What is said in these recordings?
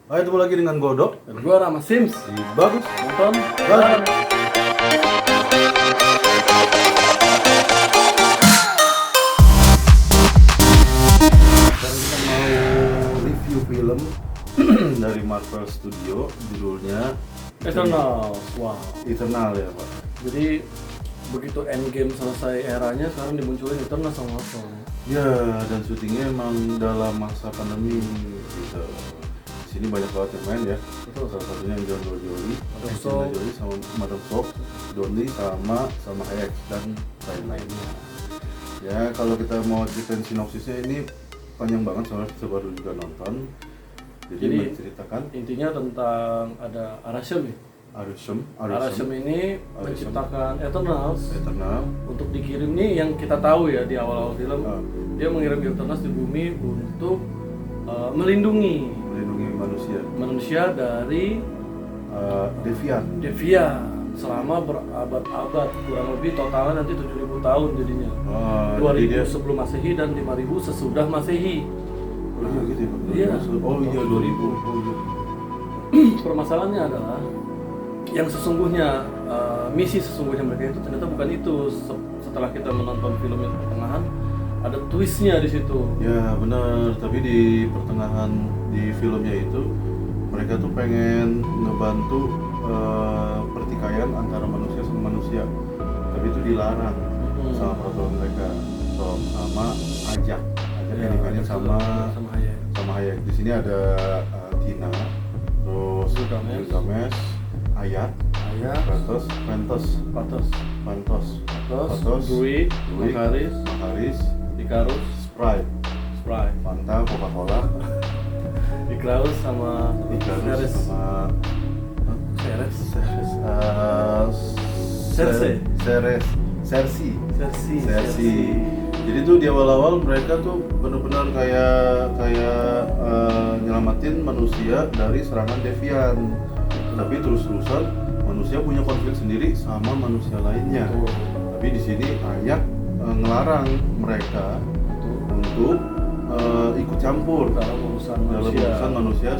Ayo ketemu lagi dengan Godok Dan gue Rama Sims. di Bagus Nonton Bareng. Sekarang kita mau review film dari Marvel Studio, judulnya Eternals. Wow. Eternal ya Pak. Jadi begitu Endgame selesai eranya, sekarang dimunculin Eternals sama Marvel. Ya, dan syutingnya emang dalam masa pandemi gitu. Di sini banyak banget yang main ya. Betul. Salah satunya Angelina Jolie, Madam Angelina Soap. Jolie sama Madam Soap, Donnie sama Hayek dan lain-lainnya. Ya, kalau kita mau ceritain sinopsisnya ini panjang banget soalnya kita baru juga nonton. Jadi menceritakan Intinya tentang ada Arishem. Arishem ini menciptakan Eternals Eternal. untuk dikirim nih, yang kita tahu ya di awal-awal film. Ah. Dia mengirim Eternals di bumi untuk melindungi manusia dari Devian. selama berabad-abad, kurang lebih totalnya nanti 7.000 tahun jadinya. 2000 jadi sebelum Masehi dan 5.000 sesudah Masehi. Oh iya gitu ya Pak. Iya. Oh iya 2000. Oh iya. Permasalahannya adalah yang sesungguhnya misi sesungguhnya mereka itu ternyata bukan itu. Setelah kita menonton film yang pertengahan, ada twistnya di situ. Ya benar, tapi di pertengahan di filmnya itu mereka tuh pengen ngebantu pertikaian antara manusia sama manusia, tapi itu dilarang sama peraturan mereka. Sama Ajak yang dimainin sama Hayek. Di sini ada Tina, terus Gilgamesh, Ayat, Pantos, Druid, Makaris, Icarus, Sprite, Fanta, Coca-Cola, Icarus sama Icarus sama Cersei. Jadi tuh di awal-awal mereka tuh benar-benar kayak nyelamatin manusia dari serangan Devian. Tapi terus-terusan manusia punya konflik sendiri sama manusia lainnya. Tapi di sini Ayak ngelarang mereka untuk ikut campur dalam urusan manusia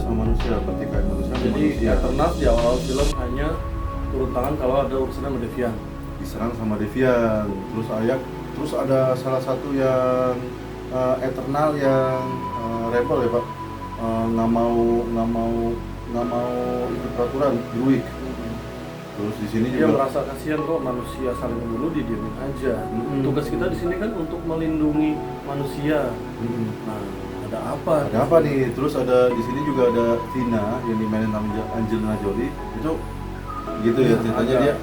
sama manusia, pertikaian manusia sama Jadi manusia. Eternals di awal film hanya turun tangan kalau ada urusan sama Devian. Diserang sama Devian, terus ada salah satu yang Eternal yang rebel ya Pak, nggak mau ikut peraturan, Druid. Terus di sini Dia juga merasa kasihan kok manusia saling membunuh, didiemin aja. Tugas kita di sini kan untuk melindungi manusia. Nah, ada apa? ada apa nih? Terus ada di sini juga ada Tina yang dimainin sama Angelina Jolie. Itu gitu ya ceritanya, dia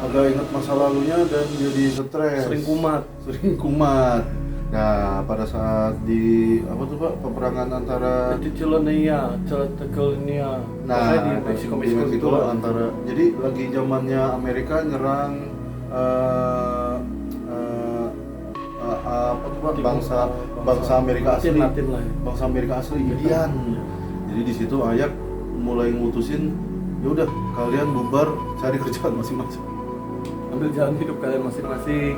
agak ingat masa lalunya dan jadi stres, Sering kumat. Nah, pada saat di apa tuh Pak, peperangan antara Cicilenia. nah di Meksiko itu antara, jadi lagi zamannya Amerika nyerang apa tuh Pak, bangsa Amerika asli, Latin lah ya. bangsa Amerika asli Indian. Jadi di situ Ayak mulai ngutusin, ya udah kalian bubar cari kerjaan masing-masing. Ambil jalan hidup kalian masing-masing.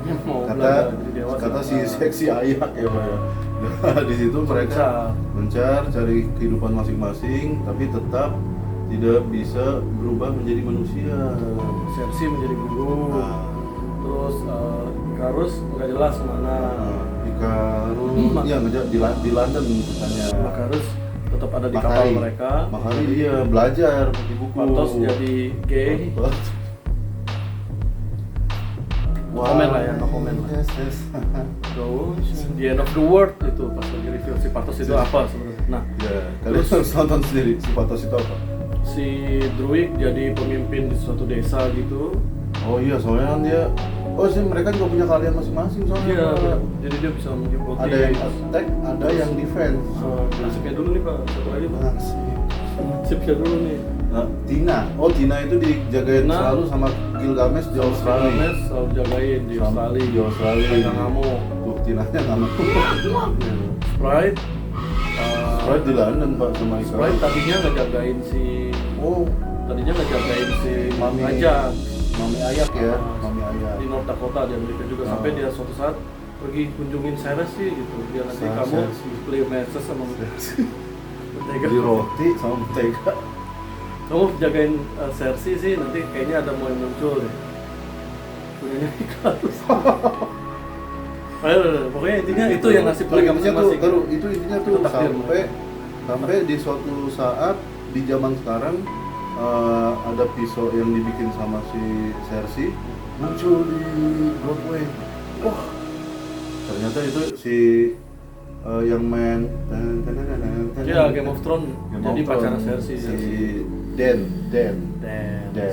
Yang mau Kata belajar jadi dewasa. kata si seksi Ayak ya Pak ya. Nah, di situ mereka mencari kehidupan masing-masing, tapi tetap tidak bisa berubah menjadi manusia. Cersei menjadi guru. Nah, Terus Icarus nggak jelas kemana. Icarus ya di London katanya. Icarus tetap ada di kapal mereka. Makanya dia belajar di buku. Pantos jadi gay. Komen lah ya, no comment lah. Yes. The end of the world itu pas lagi review si Patos itu apa sebenarnya. Nah, Ya, kalian harus nonton sendiri si Patos itu apa. si Druid jadi pemimpin di suatu desa gitu. Oh iya, soalnya kan dia, sih mereka juga punya keahlian masing-masing soalnya. Iya, Pak. jadi dia bisa menyebut Ada yang attack, ada yang defense. Nasibnya dulu nih Pak, satu lagi Pak. Nasib. Nasibnya dulu nih. Tina itu dijagain selalu sama Gilgamesh di Australia. Gilgamesh selalu jagain di Australia. Nggak ngamuk. Tuh Tinanya ngamuk. Sprite. Sprite di London Pak sama Icarus. Sprite tadinya ngejagain si Mami Ajak. Mami Ayak ya, Mami Ayak. Di North Dakota di Amerika juga, sampai dia suatu saat pergi kunjungin Cersei gitu. Dia nanti kamu beli message sama Mentega. beli roti sama mentega. Kamu jagain Cersei sih, nanti kayaknya ada mau yang muncul deh. Punyanya Icarus. Ayo, pokoknya intinya itu yang nasib mereka masing-masing. Itu intinya tuh Itu takdir sampai di suatu saat di zaman sekarang ada pisau yang dibikin sama si Cersei muncul di Broadway. Wah, ternyata itu si yang main Ya, Game of Thrones jadi pacar Cersei. si Dan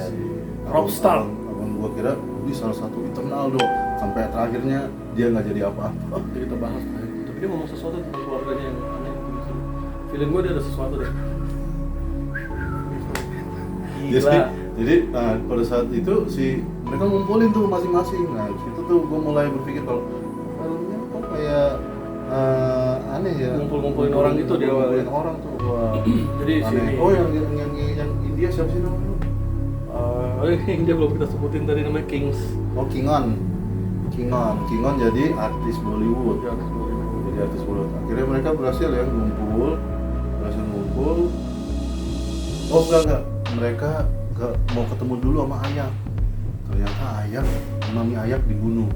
Si Robb Stark. abang gua kira ini salah satu internal dong, sampai terakhirnya dia nggak jadi apa-apa. Jadi kita bahas tadi. Tapi dia ngomong sesuatu tentang keluarganya yang aneh gitu. Feeling gue dia ada sesuatu deh. Gila. Jadi pada saat itu mereka ngumpulin tuh masing-masing. Nah situ tuh gue mulai berpikir kalau filmnya kok kayak aneh ya. Ngumpul-ngumpulin orang gitu di awal ya. Ngumpulin orang tuh. Wah, Jadi aneh. sini. Oh yang India siapa sih namanya? Yang dia belum kita sebutin tadi namanya Kings. Oh Kingon jadi artis Bollywood. Ya, artis Bollywood. Jadi artis Bollywood. Akhirnya mereka berhasil ngumpul. Oh enggak. Mereka mau ketemu dulu sama Ayak. Ternyata Mami Ayak dibunuh.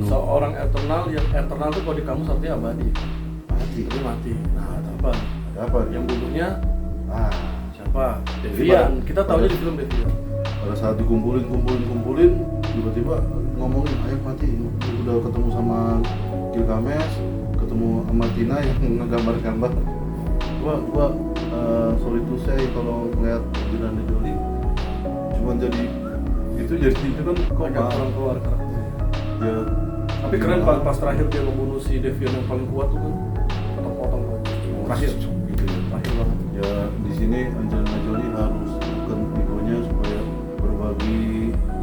Seorang eternal, yang eternal itu kalau di kamus artinya abadi. Jadi mati. Nah, ada apa? Ada apa? Yang bunuhnya siapa? Jadi Devian. Kita tahunya di film Devian. Pada saat dikumpulin, tiba-tiba ngomongin Ayak mati. Udah ketemu sama Gilgamesh, ketemu sama Tina yang ngegambar-gambar. Gua sorry to say kalau ngeliat Angelina Jolie cuma jadi itu kan kok Agak kurang keluar karakternya. ya. Tapi keren pas terakhir dia membunuh si Devian yang paling kuat tuh kan. Potong-potong terakhir. Gitu ya. Terakhir banget. Ya di sini Angelina Jolie harus bukan egonya supaya berbagi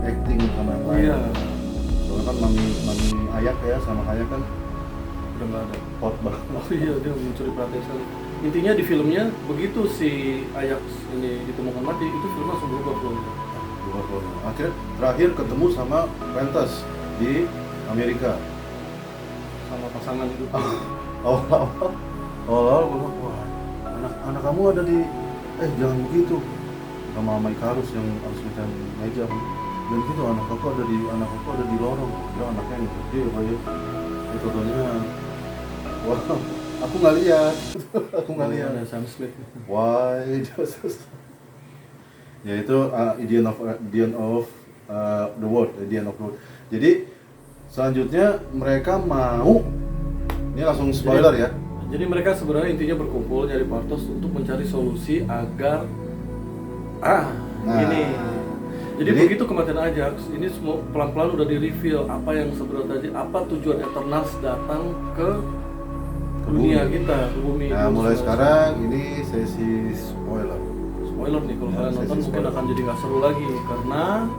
acting sama yang lain. Iya. Soalnya kan mami Ayak ya sama Ayak kan Udah nggak ada. hot banget. Oh iya, dia mencuri perhatian sekali. Intinya di filmnya begitu si Ajax ini ditemukan mati, itu film langsung berubah flownya. Akhirnya terakhir ketemu sama Pentas di Amerika. Sama pasangan itu. Awal-awal gue bilang, wah anak kamu ada di jangan begitu sama Icarus yang harus mecahin meja. Dan gitu anak aku ada di lorong. Ya anaknya yang gede kayak itu wah aku nggak lihat. Ada Sam Smith. Why just ya itu Idiot of the World. Jadi selanjutnya mereka mau, ini langsung spoiler ya. Jadi mereka sebenarnya intinya berkumpul nyari Partos untuk mencari solusi agar ini. Jadi begitu kematian Ajax, ini semua pelan-pelan udah di-reveal apa yang sebenarnya apa tujuan Eternals datang ke dunia kita, ke bumi. Nah, mulai sekarang ini sesi spoiler. Spoiler nih, kalau kalian nonton mungkin akan jadi nggak seru lagi karena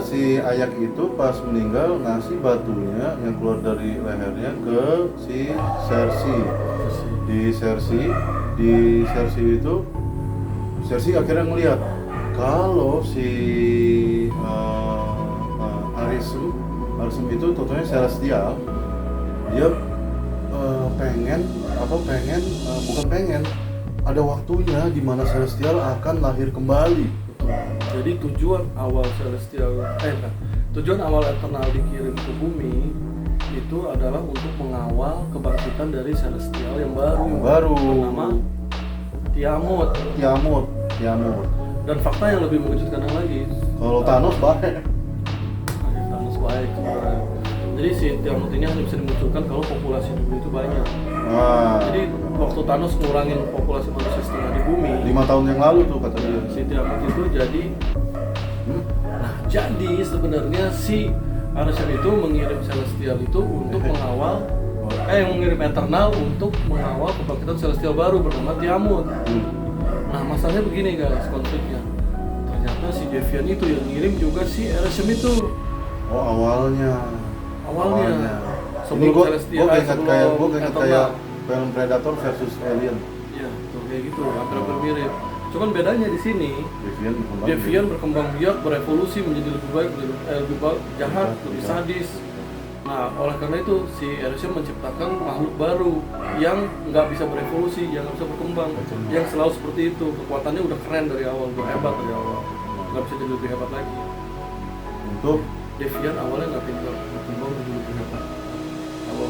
si Ayak itu pas meninggal ngasih batunya yang keluar dari lehernya ke si Cersei. Di Cersei itu akhirnya ngelihat kalau si Arisem itu totalnya Celestial, dia ada waktunya di mana Celestial akan lahir kembali. Jadi tujuan awal Eternal dikirim ke bumi itu adalah untuk mengawal kebangkitan dari Celestial yang baru. Bernama Tiamut. Dan fakta yang lebih mengejutkan lagi, kalau Thanos baik. Thanos baik sebenarnya. Jadi si Tiamut ini hanya bisa dimunculkan kalau populasi di bumi itu banyak. Jadi waktu Thanos ngurangin populasi manusia setengah di bumi 5 tahun yang lalu tuh kata dia. Si Tiamut itu jadi jadi sebenarnya si Arisem itu mengirim Celestial itu untuk mengawal mengirim Eternal untuk mengawal kebangkitan Celestial baru bernama Tiamut. Nah masalahnya begini guys, konfliknya ternyata si Devian itu yang ngirim juga si Arisem itu. Oh awalnya. Sebelum Celestial, gue kayak film Predator versus Alien. Iya, tuh kayak gitu, hampir mirip. Cuman bedanya di sini, Devian berkembang biak, berevolusi menjadi lebih baik, lebih jahat, lebih sadis. Nah, oleh karena itu si Eresia menciptakan makhluk baru yang nggak bisa berevolusi, yang nggak bisa berkembang, yang selalu seperti itu. Kekuatannya udah keren dari awal, udah hebat dari awal, nggak bisa jadi lebih hebat lagi. Untuk Deviant awalnya nggak tinggal berkembang jadi lebih hebat. Kalau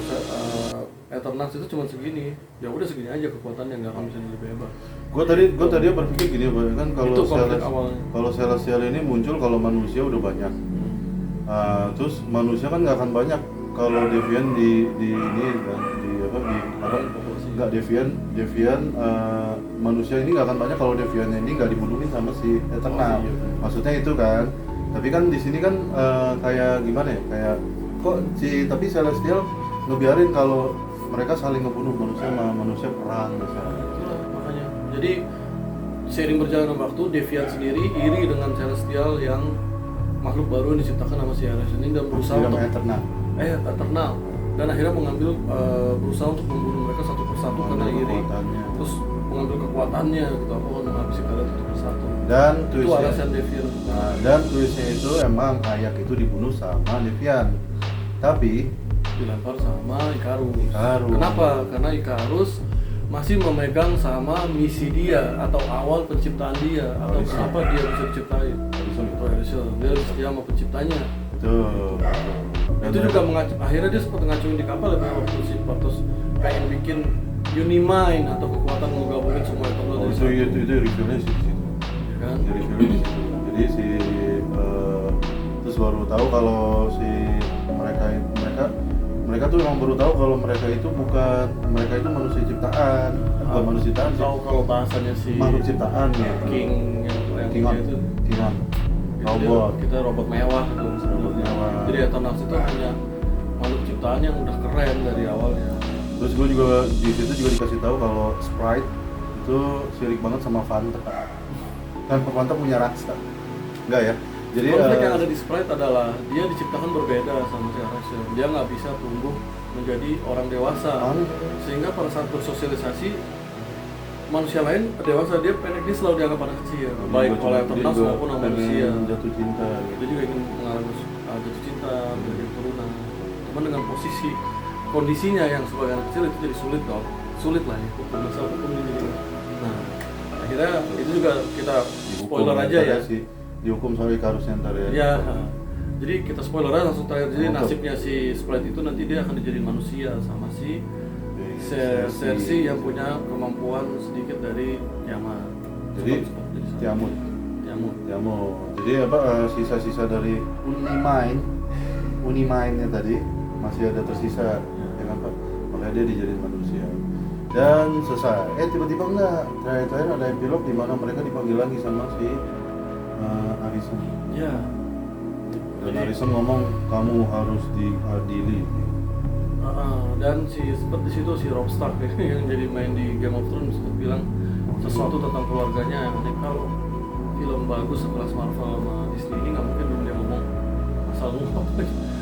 Eternals itu cuma segini, ya udah segini aja kekuatannya, nggak akan bisa jadi lebih hebat. gue tadi berpikir gini, kan Itu konflik awalnya. kalau Celestial ini muncul kalau manusia udah banyak. Terus manusia kan nggak akan banyak kalau Deviant di ini kan di apa nggak Deviant manusia ini nggak akan banyak kalau Deviant ini nggak dibunuhin sama si Eternal. Iya. Maksudnya itu kan. Tapi kan di sini kan kayak gimana ya, kayak kok tapi Celestial ngebiarin kalau mereka saling ngebunuh manusia sama manusia perang misalnya. Itulah makanya. Jadi seiring berjalannya waktu, Deviant sendiri iri dengan Celestial yang makhluk baru yang diciptakan sama si Ares ini dan berusaha untuk Eternal dan akhirnya mengambil berusaha untuk membunuh mereka satu persatu karena iri, terus mengambil kekuatannya gitu, aku akan menghabisi kalian satu persatu. Dan itu alasan Deviant. Dan twistnya itu emang Ayak itu dibunuh sama Deviant, tapi dilempar sama Icarus. Kenapa? Karena Icarus masih memegang sama misi dia atau awal penciptaan dia atau kenapa dia bisa diciptain. Dia setia sama penciptanya. Betul. Itu juga akhirnya dia sempat ngacungin di kapal ya waktu si Protos pengen bikin Unimind atau kekuatan menggabungin semua itu. Itu reviewnya sih di situ. Ya kan? Jadi reviewnya di situ. Jadi terus baru tahu kalau si mereka tuh emang baru tahu kalau mereka itu manusia ciptaan, bukan manusia ciptaan. Tahu kalau bahasanya si makhluk ciptaan ya. King yang Kingon itu. Robot. Kita robot mewah tuh sebenarnya. Jadi Eternals itu hanya makhluk ciptaan yang udah keren dari awalnya. Terus gue juga di situ juga dikasih tahu kalau Sprite itu sirik banget sama Fanta. Kan Fanta punya rasa. Enggak ya? Jadi konflik yang ada di Sprite adalah dia diciptakan berbeda sama si Arasha. Dia nggak bisa tumbuh menjadi orang dewasa. Sehingga pada saat bersosialisasi manusia lain dewasa, dia selalu dianggap anak kecil, baik oleh Eternals maupun oleh manusia. Jatuh cinta. Dia juga ingin mengalami jatuh cinta, menjadi keturunan. Cuman dengan kondisinya yang sebagai anak kecil itu jadi sulit lah ya masalah hukum ini. Nah, akhirnya itu juga kita spoiler aja ya. Dihukum sama Icarusnya ntar ya. Ya. Jadi kita spoiler aja langsung terakhir. Jadi nasibnya si Sprite itu nanti dia akan dijadiin manusia sama si Cersei yang punya kemampuan sedikit dari Tiamat. Jadi Tiamut. Jadi sisa-sisa dari Unimind-nya tadi masih ada tersisa, ya kan Pak? Makanya dia dijadiin manusia. Dan selesai. Tiba-tiba enggak. Terakhir ada epilog di mana mereka dipanggil lagi sama si Arisem. Ya. Dan Arisem ngomong kamu harus diadili. Dan seperti situ si Robb Stark yang jadi main di Game of Thrones sempat bilang sesuatu tentang keluarganya yang kalau film bagus sekelas Marvel sama Disney ini nggak mungkin dia ngomong asal ngomong.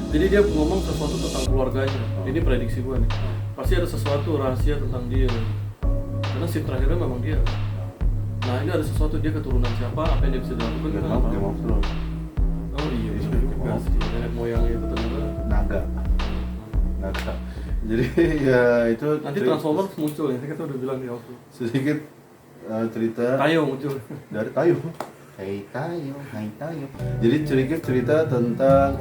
Jadi dia ngomong sesuatu tentang keluarganya. Ini prediksi gue nih. Pasti ada sesuatu rahasia tentang dia. Karena scene terakhirnya memang dia. Nah ini ada sesuatu, dia keturunan siapa, apa yang dia bisa dilakukan kita nggak tahu. Oh iya, juga sih. Nenek moyangnya itu ternyata naga. Jadi ya itu nanti Transformers muncul ya, kita udah bilang di waktu. Sedikit cerita. Tayo muncul. Dari Tayo. Hai Tayo. Jadi sedikit cerita tentang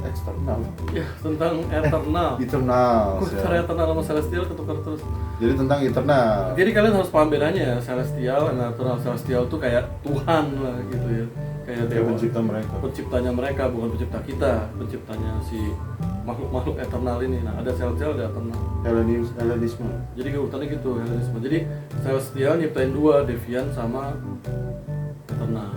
eksternal. Ya, tentang Eternal. Eternal. Cara Eternal sama Celestial ketukar terus. Jadi tentang Eternal. Jadi kalian harus paham bedanya ya, Celestial dan Eternal. Celestial tuh kayak Tuhan lah gitu ya. Kayak dewa. Pencipta mereka. Penciptanya mereka, bukan pencipta kita. Penciptanya si makhluk-makhluk Eternal ini. Nah, ada Celestial, ada Eternal. Hellenisme. Jadi urutannya gitu, Hellenisme. Jadi Celestial nyiptain dua, Deviant sama Eternal.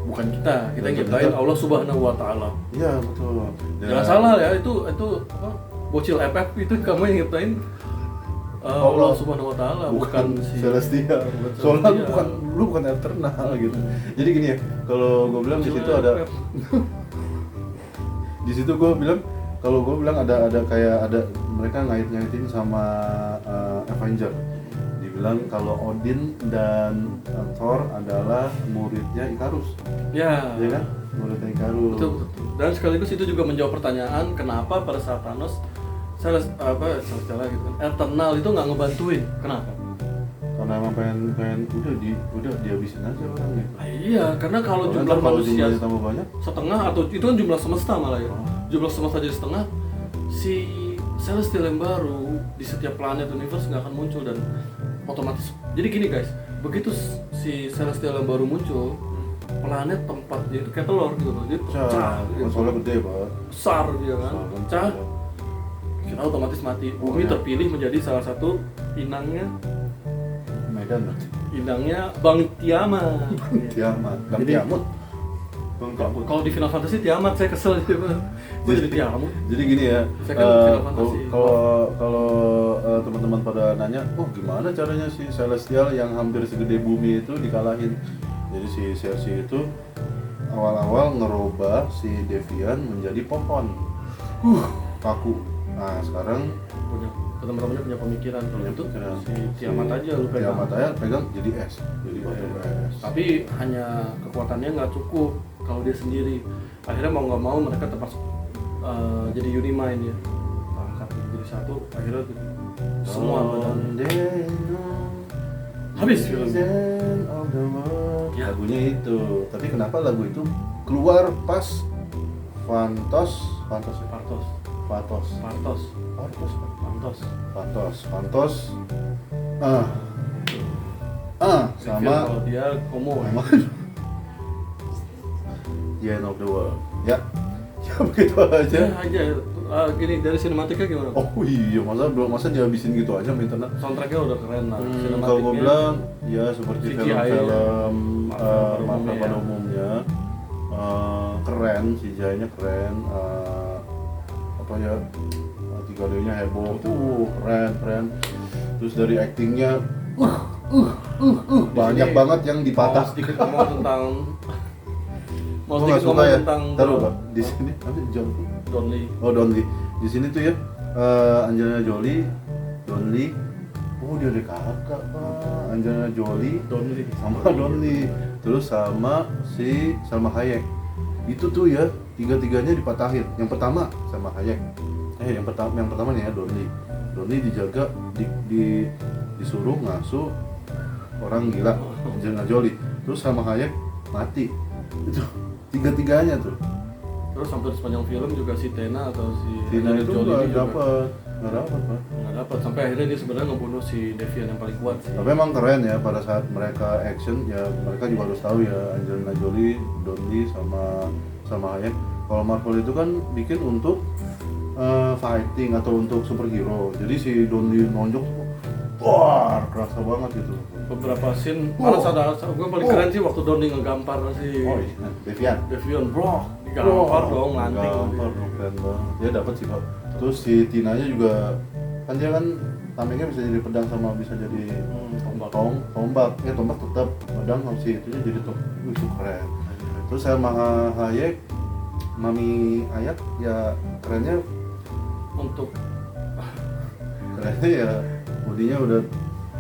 Bukan kita yang nyiptain Allah Subhanahu wa Ta'ala. Iya, betul. Jangan salah ya, itu apa? Bocil FF itu kamu yang nyiptain Allah Subhanahu wa Ta'ala, bukan si Celestial. Soalnya lu bukan Eternal gitu. Jadi gini ya, kalau gue bilang di situ ada di situ gue bilang ada kayak mereka ngait-ngaitin sama Avenger. Dibilang kalau Odin dan Thor adalah muridnya Icarus. Ya kan? Muridnya Icarus. Betul. Dan sekaligus itu juga menjawab pertanyaan kenapa pada saat Thanos Celestial gitu kan, Eternal itu nggak ngebantuin. Kenapa? Karena emang pengen udah dihabisin aja orangnya. Iya, karena kalau Soalnya jumlah ntar kalau manusia jumlahnya tambah banyak, setengah atau itu kan jumlah semesta malah ya. Jumlah semesta jadi setengah, si Celestial yang baru di setiap planet universe nggak akan muncul dan otomatis. Jadi gini guys, begitu si Celestial yang baru muncul, planet tempatnya itu kayak telur gitu loh, dia pecah, gitu. soalnya gede banget. Besar dia kan, pecah, kita otomatis mati. Bumi terpilih menjadi salah satu inangnya Bang Tiamat. Bang Jadi- Tiamut. Kalau di Final Fantasy Tiamat saya kesel gitu. Gue jadi Tiamat. Jadi gini ya, Saya kan Final Fantasy. kalau teman-teman pada nanya, oh gimana caranya si Celestial yang hampir segede bumi itu dikalahin? Jadi si Cersei itu awal-awal ngerubah si Devian menjadi pohon, kaku. Nah sekarang Teman-temannya punya pemikiran kalau punya itu pikiran, si Tiamat aja lu pegang. Tiamat aja pegang jadi es, jadi batu es. Tapi hanya kekuatannya nggak cukup kalau dia sendiri. Akhirnya mau nggak mau mereka terpaksa jadi Unimind ya, angkat jadi satu. Akhirnya semua badan habis filmnya. Ya. Lagunya itu, tapi kenapa lagu itu keluar pas Fantos sama Kalau dia homo ya. The End of the World. Ya begitu aja. Ya aja. Gini dari sinematiknya gimana? Oh iya, masa dihabisin gitu aja minta. Soundtracknya udah keren lah. Kalau gue bilang ya seperti CGI, film-film Marvel pada umumnya, keren, CGI-nya keren, apa ya, 3D-nya heboh, keren. Terus dari actingnya, banyak banget yang dipatah. Mau sedikit ngomong tentang Gue nggak suka ya. Taruh pak, di sini nanti Donnie. Donnie. Di sini tuh ya, Angelina Jolie, Donnie. Oh dia ada kakak pak, Angelina Jolie, Donnie. sama Donnie. Terus sama si Salma Hayek. Itu tuh ya, tiga-tiganya dipatahin. Yang pertama Salma Hayek. Yang pertama nih ya Donnie. Donnie dijaga, disuruh ngasuh orang gila, Angelina Jolie. Terus Salma Hayek mati. Itu tiga-tiganya tuh. Terus hampir sepanjang film juga si Tena atau si Tina Angelina itu Jolie nggak ini juga dapat pak. nggak dapat sampai akhirnya dia sebenarnya ngebunuh si Devian yang paling kuat sih. Tapi emang keren ya pada saat mereka action ya, mereka juga harus tahu ya Angelina Jolie, Donnie sama Hayek. Kalau Marvel itu kan bikin untuk fighting atau untuk superhero. Jadi si Donnie nonjok tuh, wah kerasa banget gitu. Beberapa scene malah gue paling keren sih waktu Donnie ngegampar si Oh iya, Devian bro, digampar dong nanti. Gampar dong, keren banget. Dia dapat sih pak. Terus si Tinanya juga kan dia kan tamengnya bisa jadi pedang sama bisa jadi tombak. Ya tombak tetap, pedang sama si itunya jadi itu keren. Terus sama Hayek, Mami Ayak ya kerennya ya bodinya udah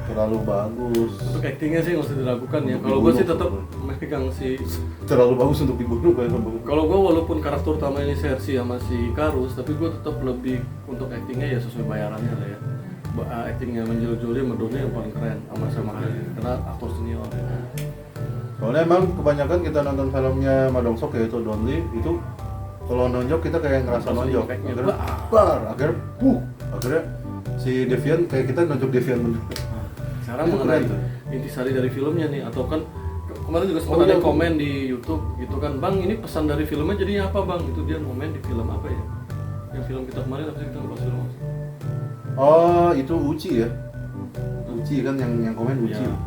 terlalu bagus. Untuk actingnya sih nggak usah diragukan ya. Kalau gue sih tetap megang si Terlalu bagus untuk dibunuh kayak gitu. Kalau gue walaupun karakter utama ini Cersei sama si Icarus, tapi gue tetap lebih untuk actingnya ya sesuai bayarannya lah ya. Actingnya Angelina Jolie sama Donnie yang paling keren sama karena aktor senior. Soalnya emang kebanyakan kita nonton filmnya Madongsok yaitu Donnie itu kalau nonjok kita kayak ngerasa nonjok. Akhirnya si Devian kayak kita nonjok Devian bener. Sekarang mengenai intisari dari filmnya nih, atau kan kemarin juga sempat ada komen di YouTube gitu kan, bang ini pesan dari filmnya jadinya apa bang? Itu dia komen di film apa ya? Yang film kita kemarin apa sih kita ngebahas film? Oh itu Uci ya, Uci kan yang komen Uci. Ya.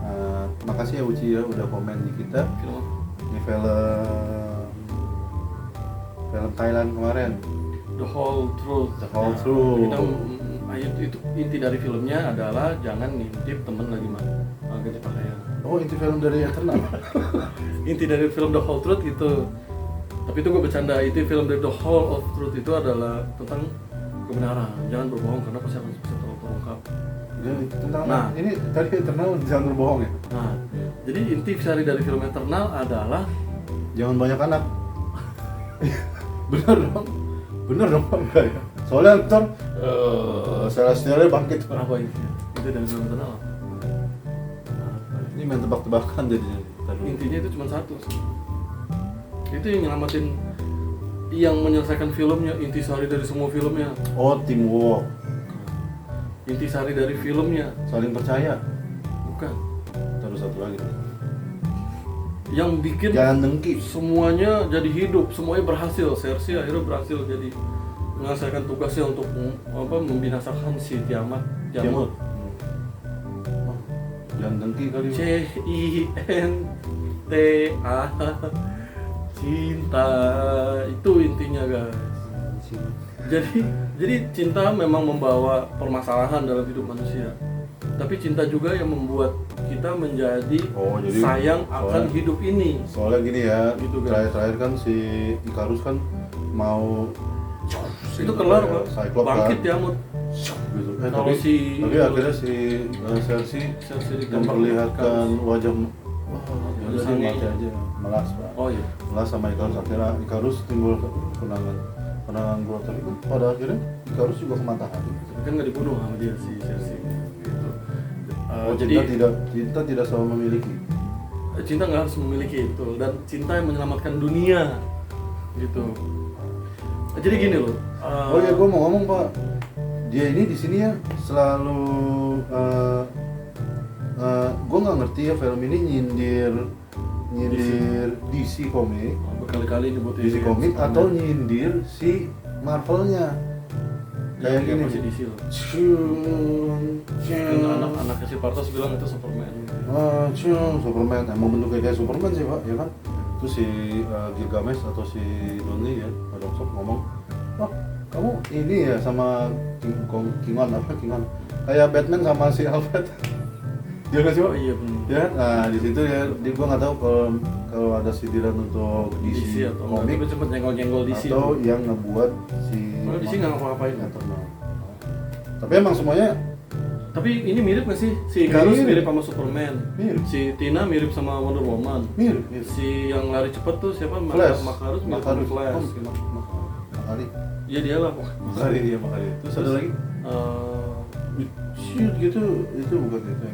Makasih ya Uci ya udah komen di kita. Film apa? Ini film Thailand kemarin. The Whole Truth. The Whole Truth. Itu inti dari filmnya adalah jangan ngintip temen lagi ganti pakaian. Oh inti film dari Eternal. Inti dari film The Whole Truth itu. Tapi itu gue bercanda. Inti film dari The Whole of Truth itu adalah tentang kebenaran. Jangan berbohong karena pasti akan bisa terungkap. Nah ini tadi Eternal jangan berbohong ya. Nah, jadi inti dari film Eternal adalah Jangan banyak anak. bener dong enggak ya? Soalnya ntar Celestialnya bangkit. Apa itu? Itu dari film Eternal. Ini main tebak-tebakan jadinya. Intinya itu cuma satu. Itu yang nyelamatin, yang menyelesaikan filmnya, intisari dari semua filmnya. Oh, teamwork, Intisari dari filmnya, saling percaya. bukan. Terus satu lagi. Yang bikin Jangan dengki. semuanya jadi hidup, semuanya berhasil. Cersei akhirnya berhasil jadi menyelesaikan tugasnya untuk membinasakan si Tiamat. Oh, jangan dengki kali. CINTA, cinta itu intinya guys. Jadi cinta memang membawa permasalahan dalam hidup manusia. Tapi cinta juga yang membuat kita menjadi jadi sayang akan hidup ini. Soalnya gini ya, Gitu, kan. terakhir kan si Icarus kan mau Itu kelar Pak. Cyclops Bangkit kan. Tiamut. Gitu. Kalau si- tapi akhirnya si Cersei Cersei ditembak. memperlihatkan wajah jadi sange. mati aja, melas Pak. Oh iya. Melas sama Icarus, akhirnya Icarus timbul penangan brother itu. Pada akhirnya Icarus juga ke matahari. Kan nggak dibunuh sama dia si Cersei. Gitu. Jadi cinta tidak selalu memiliki. Cinta nggak harus memiliki itu, dan cinta yang menyelamatkan dunia gitu. Jadi gini loh. Oh iya, gue mau ngomong Pak. Dia ini di sini ya selalu gue nggak ngerti ya, film ini nyindir DC komik, berkali-kali dibuat DC komik atau nyindir si Marvelnya. Kayak gini. masih DC loh. Kan anak-anaknya si Partos bilang itu Superman. Superman, emang bentuknya kayak Superman sih Pak, ya kan? Terus si Gilgamesh atau si Donnie ya, Pada ngomong, wah kamu ini ya sama Kingon kayak Batman sama si Alfred. Dia nggak sih Pak? Oh iya benar. Ya, nah di situ ya, gue nggak tahu kalau ada sindiran untuk DC, atau komik tapi cepet nyenggol-nyenggol DC. atau yang ngebuat si Kalau DC nggak ngapa-ngapain. Eternal. Tapi emang semuanya Tapi ini mirip nggak sih? Si Icarus Mirip. mirip sama Superman. Mirip. Si Tina mirip sama Wonder Woman. mirip. Si yang lari cepet tuh siapa? Flash. Makarus mirip sama Flash. Gitu. Makari. Iya dia lah. Makari dia Makari. Terus ada lagi? Shoot gitu, itu bukan itu.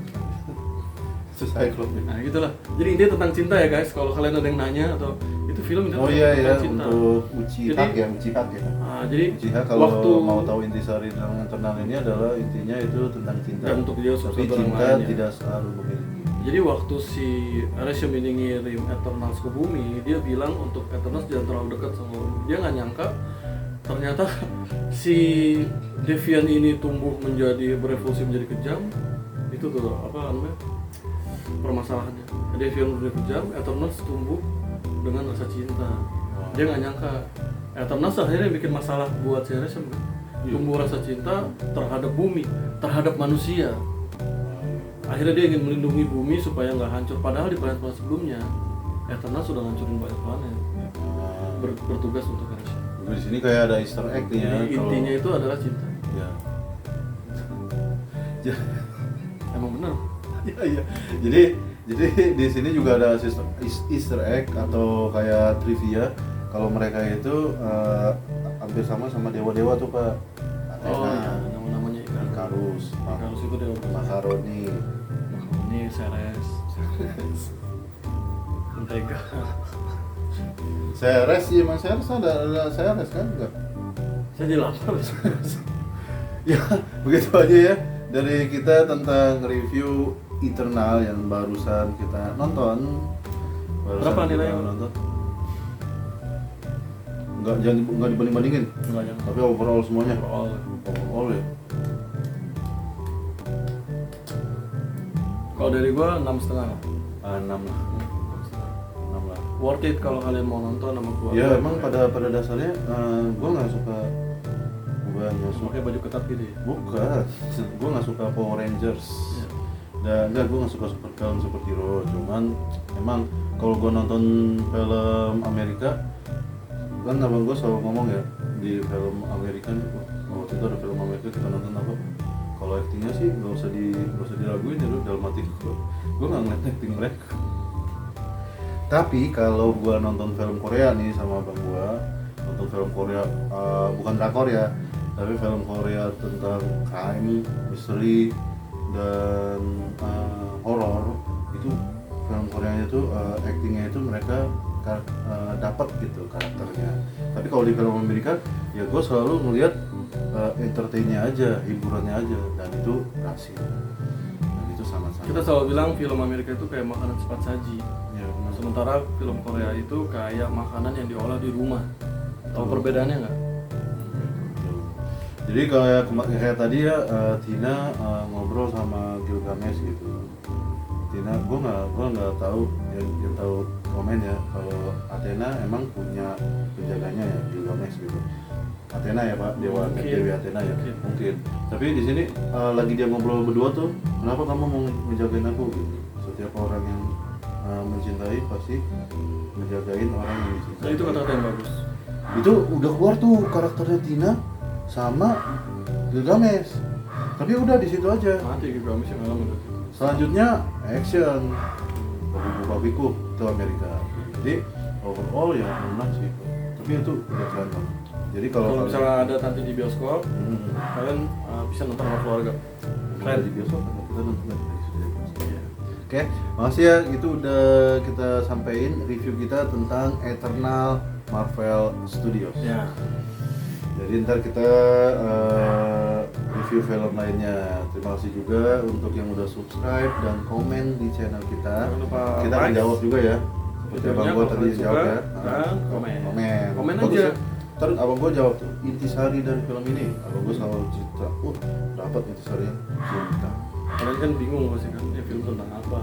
Itu Cyclops. Nah gitulah. Jadi intinya tentang cinta ya guys. Kalau kalian ada yang nanya atau itu film itu Oh iya ya, tentang cinta. untuk Uchiha Jadi- ya, Uchiha ya. Nah, jadi Uchiha kalau waktu mau tahu intisari dalam Eternal ini adalah intinya itu tentang cinta. dan untuk dia Tapi sesuatu yang cinta lain ya. tidak selalu memiliki. Jadi waktu si Arishem ini ngirim Eternals ke bumi, dia bilang untuk Eternals jangan terlalu dekat sama bumi. Dia nggak nyangka ternyata si Deviant ini tumbuh menjadi berevolusi menjadi kejam. Itu tuh apa namanya permasalahannya. Deviant menjadi kejam, Eternals tumbuh dengan rasa cinta. Dia nggak nyangka Eternals akhirnya bikin masalah buat si Arishem kan. Tumbuh rasa cinta terhadap bumi, terhadap manusia. Akhirnya dia ingin melindungi bumi supaya nggak hancur. Padahal di planet-planet sebelumnya Eternal sudah ngancurin banyak planet. Bertugas untuk Arishem. Di sini kayak ada Easter egg nih ya. Jadi intinya itu adalah cinta. Ya. Emang benar. Iya. Jadi di sini juga ada Easter egg atau kayak trivia kalau mereka itu hampir sama dewa-dewa tuh Pak. Oh iya, nama-namanya Icarus, Icarus itu dia Macaroni, Macaroni, Ceres, Mentega. Ceres sih, Mas Ceres ada Ceres kan enggak? Saya jadi lapar. Ya, begitu aja ya dari kita tentang review Eternal yang barusan kita nonton. Berapa nilainya? Nonton? Enggak dibanding-bandingin. Enggak jangan. Tapi overall semuanya. Overall. Ya. Kalau dari gua 6,5. 6 lah. 6 lah. Worth it kalau kalian mau nonton sama keluarga. Ya emang pada dasarnya gue nggak suka pakai baju ketat gitu ya. bukan gue nggak suka Power Rangers Iya. dan enggak gue nggak suka film superhero, cuman emang kalau gue nonton film Amerika kan abang gue selalu ngomong ya di film Amerika nih, waktu itu ada film Amerika kita nonton apa, kalau actingnya sih nggak usah diraguin ya lu, dalam hati gue nggak ngeliat acting mereka. Tapi kalau gua nonton film Korea nih sama abang gua, nonton film Korea bukan drakor ya, tapi film Korea tentang crime, misteri dan horor, itu film Koreanya itu actingnya itu mereka dapat gitu karakternya. Tapi kalau di film Amerika ya gue selalu ngelihat entertainnya aja, hiburannya aja, dan itu berhasil. Dan itu sama-sama. Kita selalu bilang film Amerika itu kayak makanan cepat saji. Ya, Sementara film Korea itu kayak makanan yang diolah di rumah. Tahu perbedaannya nggak? Jadi kayak tadi ya Tina ngobrol sama Gilgamesh gitu. Tina, gue nggak tahu yang tahu komen ya kalau Athena emang punya penjaganya ya Gilgamesh gitu. Athena ya Pak, Dewi Athena ya mungkin. Tapi di sini lagi dia ngobrol berdua tuh, kenapa kamu mau menjagain aku gitu? Setiap orang yang mencintai pasti menjagain orang yang dicintai. Nah, itu kata-kata yang bagus. Itu udah keluar tuh karakternya Tina sama Gilgamesh. Tapi udah di situ aja. Mati Gilgamesh yang ngalamin itu. Selanjutnya action babiku itu Amerika. Jadi overall ya menang sih. Tapi itu udah keren banget. Jadi kalau misalnya ada nanti di bioskop, kalian bisa nonton sama keluarga. Keren di bioskop kita nonton dari bioskop. Oke, makasih ya. Itu udah kita sampein review kita tentang Eternal Marvel Studios. Ya. Jadi ntar kita review film lainnya. Terima kasih juga untuk yang udah subscribe dan komen di channel kita. Jangan lupa Kita akan like, jawab juga ya. Seperti abang gua tadi jawab ya. Dan komen. Komen Bagus aja. ya. Ntar abang gua jawab tuh intisari dari film ini. Abang gua selalu cerita. Dapat intisarinya cinta. Kalian kan bingung pasti kan, film tentang apa?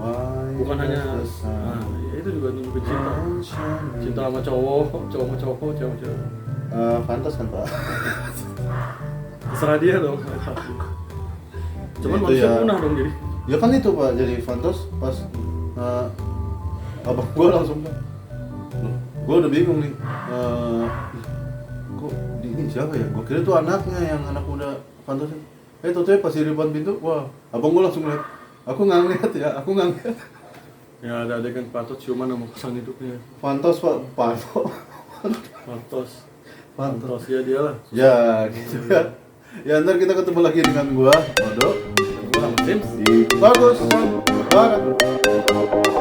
Why Bukan hanya, ya itu juga nunjukin cinta. Cinta sama cowok sama cowok, cewek sama cewek. Pantas kan Pak? Terserah dia dong. Cuman Itu manusia ya. punah dong jadi. Ya kan itu Pak, jadi Fantos pas abang gua langsung bilang, gua udah bingung nih, kok ini siapa ya? Gua kira tuh anaknya yang anak muda Fantos. Tuh pas di depan pintu, wah, abang gua langsung lihat. Aku nggak ngeliat ya, aku nggak ngeliat. Ya ada adegan Patos ciuman sama pasangan hidupnya. Fantos Pak, Patos ya dia lah. Ya gitu ya. Ya ntar kita ketemu lagi dengan gua, Modo. Gua sama Sims. Di Bagus Banget.